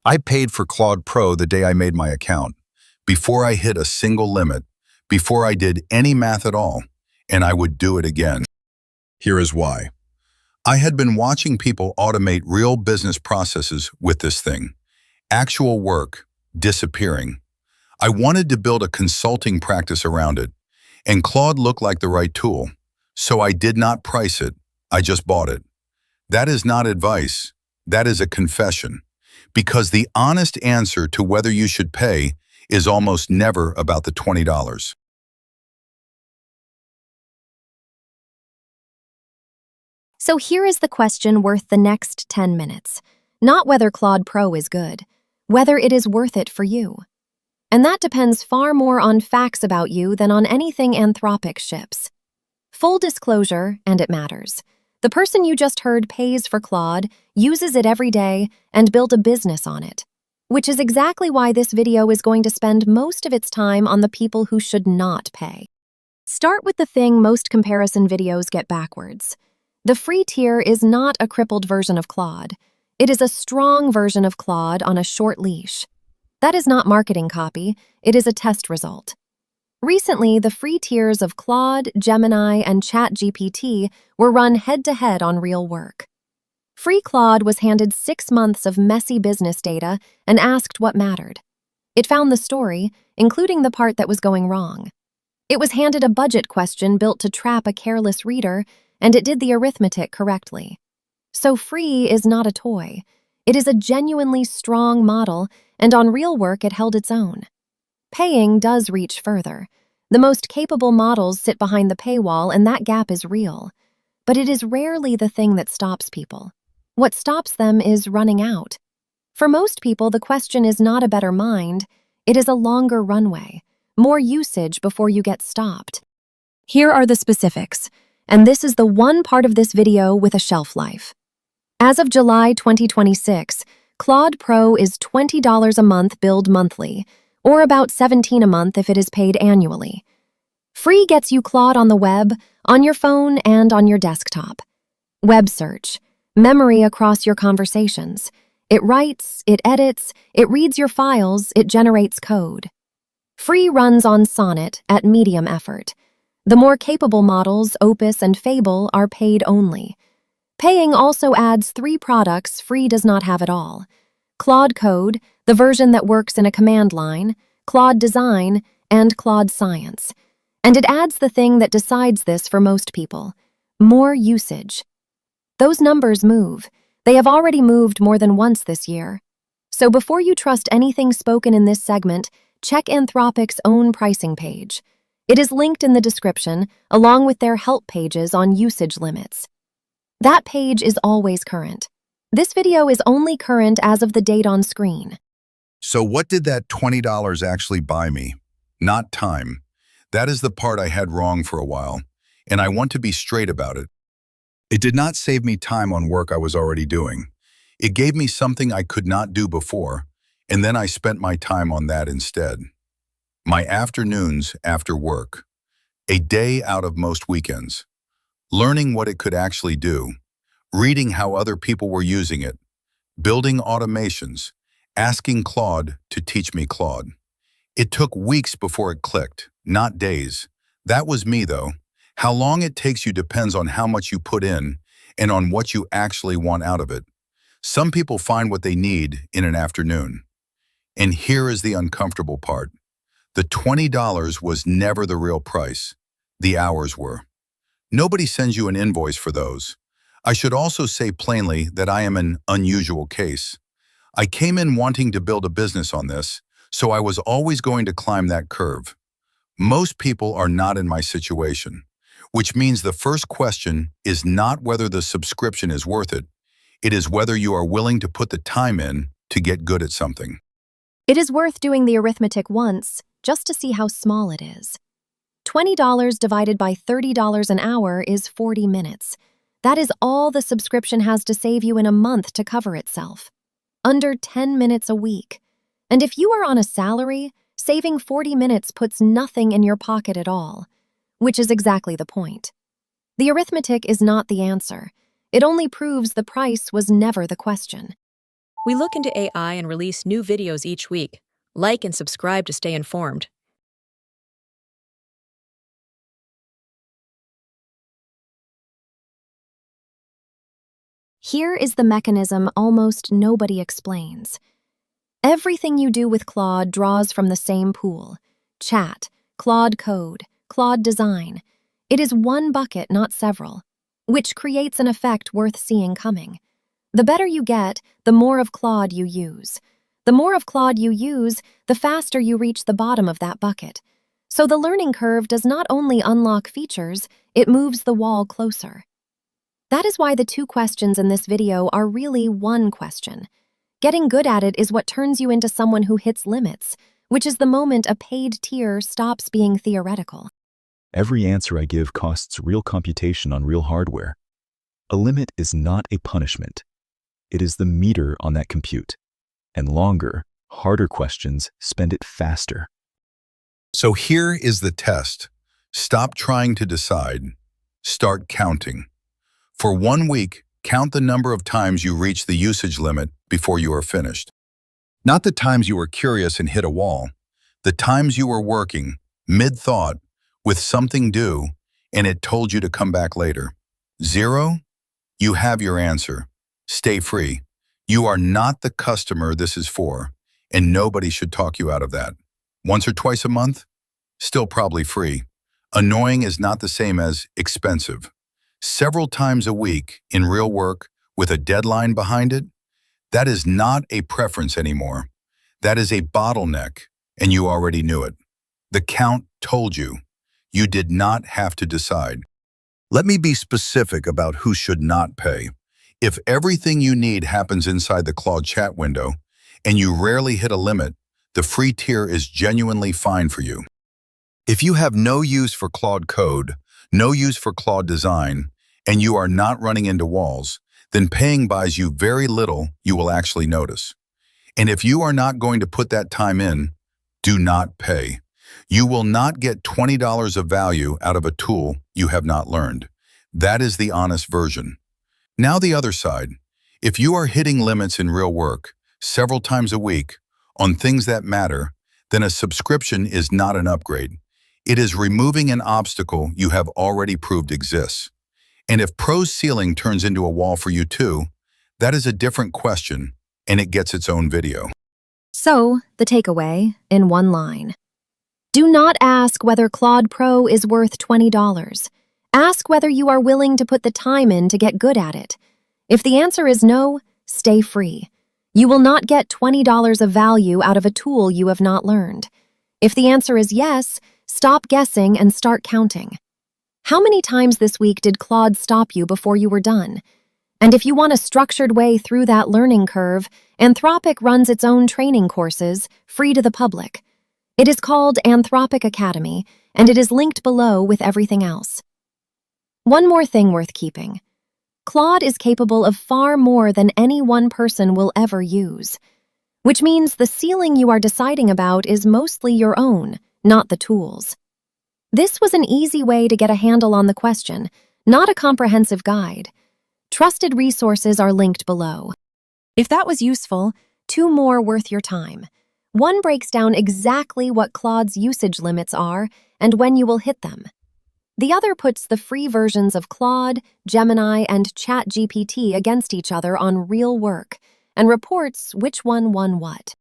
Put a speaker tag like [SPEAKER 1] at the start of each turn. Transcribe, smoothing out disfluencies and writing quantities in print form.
[SPEAKER 1] I paid for Claude Pro the day I made my account, before I hit a single limit, before I did any math at all, and I would do it again. Here is why. I had been watching people automate real business processes with this thing. Actual work disappearing. I wanted to build a consulting practice around it, and Claude looked like the right tool. So I did not price it, I just bought it. That is not advice, that is a confession. Because the honest answer to whether you should pay is almost never about the $20.
[SPEAKER 2] So here is the question worth the next 10 minutes. Not whether Claude Pro is good, whether it is worth it for you. And that depends far more on facts about you than on anything Anthropic ships. Full disclosure, and it matters. The person you just heard pays for Claude, uses it every day, and built a business on it. Which is exactly why this video is going to spend most of its time on the people who should not pay. Start with the thing most comparison videos get backwards. The free tier is not a crippled version of Claude. It is a strong version of Claude on a short leash. That is not marketing copy, it is a test result. Recently, the free tiers of Claude, Gemini, and ChatGPT were run head-to-head on real work. Free Claude was handed 6 months of messy business data and asked what mattered. It found the story, including the part that was going wrong. It was handed a budget question built to trap a careless reader, and it did the arithmetic correctly. So free is not a toy. It is a genuinely strong model, and on real work it held its own. Paying does reach further. The most capable models sit behind the paywall, and that gap is real. But it is rarely the thing that stops people. What stops them is running out. For most people, the question is not a better mind, it is a longer runway, more usage before you get stopped. Here are the specifics, and this is the one part of this video with a shelf life. As of July 2026, Claude Pro is $20 a month billed monthly, or about $17 a month if it is paid annually. Free gets you Claude on the web, on your phone, and on your desktop. Web search, memory across your conversations. It writes, it edits, it reads your files, it generates code. Free runs on Sonnet at medium effort. The more capable models, Opus and Fable, are paid only. Paying also adds 3 products Free does not have at all. Claude Code, the version that works in a command line, Claude Design, and Claude Science. And it adds the thing that decides this for most people: more usage. Those numbers move. They have already moved more than once this year. So before you trust anything spoken in this segment, check Anthropic's own pricing page. It is linked in the description, along with their help pages on usage limits. That page is always current. This video is only current as of the date on screen.
[SPEAKER 1] So what did that $20 actually buy me? Not time. That is the part I had wrong for a while, and I want to be straight about it. It did not save me time on work I was already doing. It gave me something I could not do before, and then I spent my time on that instead. My afternoons after work. A day out of most weekends. Learning what it could actually do. Reading how other people were using it. Building automations. Asking Claude to teach me Claude. It took weeks before it clicked, not days. That was me, though. How long it takes you depends on how much you put in and on what you actually want out of it. Some people find what they need in an afternoon. And here is the uncomfortable part. The $20 was never the real price. The hours were. Nobody sends you an invoice for those. I should also say plainly that I am an unusual case. I came in wanting to build a business on this, so I was always going to climb that curve. Most people are not in my situation, which means the first question is not whether the subscription is worth it. It is whether you are willing to put the time in to get good at something.
[SPEAKER 2] It is worth doing the arithmetic once, just to see how small it is. $20 divided by $30 an hour is 40 minutes. That is all the subscription has to save you in a month to cover itself. Under 10 minutes a week. And if you are on a salary, saving 40 minutes puts nothing in your pocket at all, which is exactly the point. The arithmetic is not the answer. It only proves the price was never the question.
[SPEAKER 3] We look into AI and release new videos each week. Like and subscribe to stay informed.
[SPEAKER 2] Here is the mechanism almost nobody explains. Everything you do with Claude draws from the same pool. Chat, Claude Code, Claude Design. It is one bucket, not several, which creates an effect worth seeing coming. The better you get, the more of Claude you use. The more of Claude you use, the faster you reach the bottom of that bucket. So the learning curve does not only unlock features, it moves the wall closer. That is why the two questions in this video are really one question. Getting good at it is what turns you into someone who hits limits, which is the moment a paid tier stops being theoretical.
[SPEAKER 4] Every answer I give costs real computation on real hardware. A limit is not a punishment. It is the meter on that compute. And longer, harder questions spend it faster.
[SPEAKER 1] So here is the test. Stop trying to decide. Start counting. For 1 week, count the number of times you reach the usage limit before you are finished. Not the times you were curious and hit a wall. The times you were working, mid-thought, with something due, and it told you to come back later. 0? You have your answer. Stay free. You are not the customer this is for, and nobody should talk you out of that. Once or twice a month? Still probably free. Annoying is not the same as expensive. Several times a week in real work with a deadline behind it, that is not a preference anymore. That is a bottleneck, and you already knew it. The count told you. You did not have to decide. Let me be specific about who should not pay. If everything you need happens inside the Claude chat window, and you rarely hit a limit, the free tier is genuinely fine for you. If you have no use for Claude Code, no use for Claude Design, and you are not running into walls, then paying buys you very little you will actually notice. And if you are not going to put that time in, do not pay. You will not get $20 of value out of a tool you have not learned. That is the honest version. Now the other side. If you are hitting limits in real work several times a week on things that matter, then a subscription is not an upgrade. It is removing an obstacle you have already proved exists. And if Pro's ceiling turns into a wall for you too, that is a different question, and it gets its own video.
[SPEAKER 2] So, the takeaway, in one line. Do not ask whether Claude Pro is worth $20. Ask whether you are willing to put the time in to get good at it. If the answer is no, stay free. You will not get $20 of value out of a tool you have not learned. If the answer is yes, stop guessing and start counting. How many times this week did Claude stop you before you were done? And if you want a structured way through that learning curve, Anthropic runs its own training courses, free to the public. It is called Anthropic Academy, and it is linked below with everything else. One more thing worth keeping. Claude is capable of far more than any one person will ever use, which means the ceiling you are deciding about is mostly your own, not the tool's. This was an easy way to get a handle on the question, not a comprehensive guide. Trusted resources are linked below. If that was useful, 2 more worth your time. One breaks down exactly what Claude's usage limits are and when you will hit them. The other puts the free versions of Claude, Gemini, and ChatGPT against each other on real work and reports which one won what.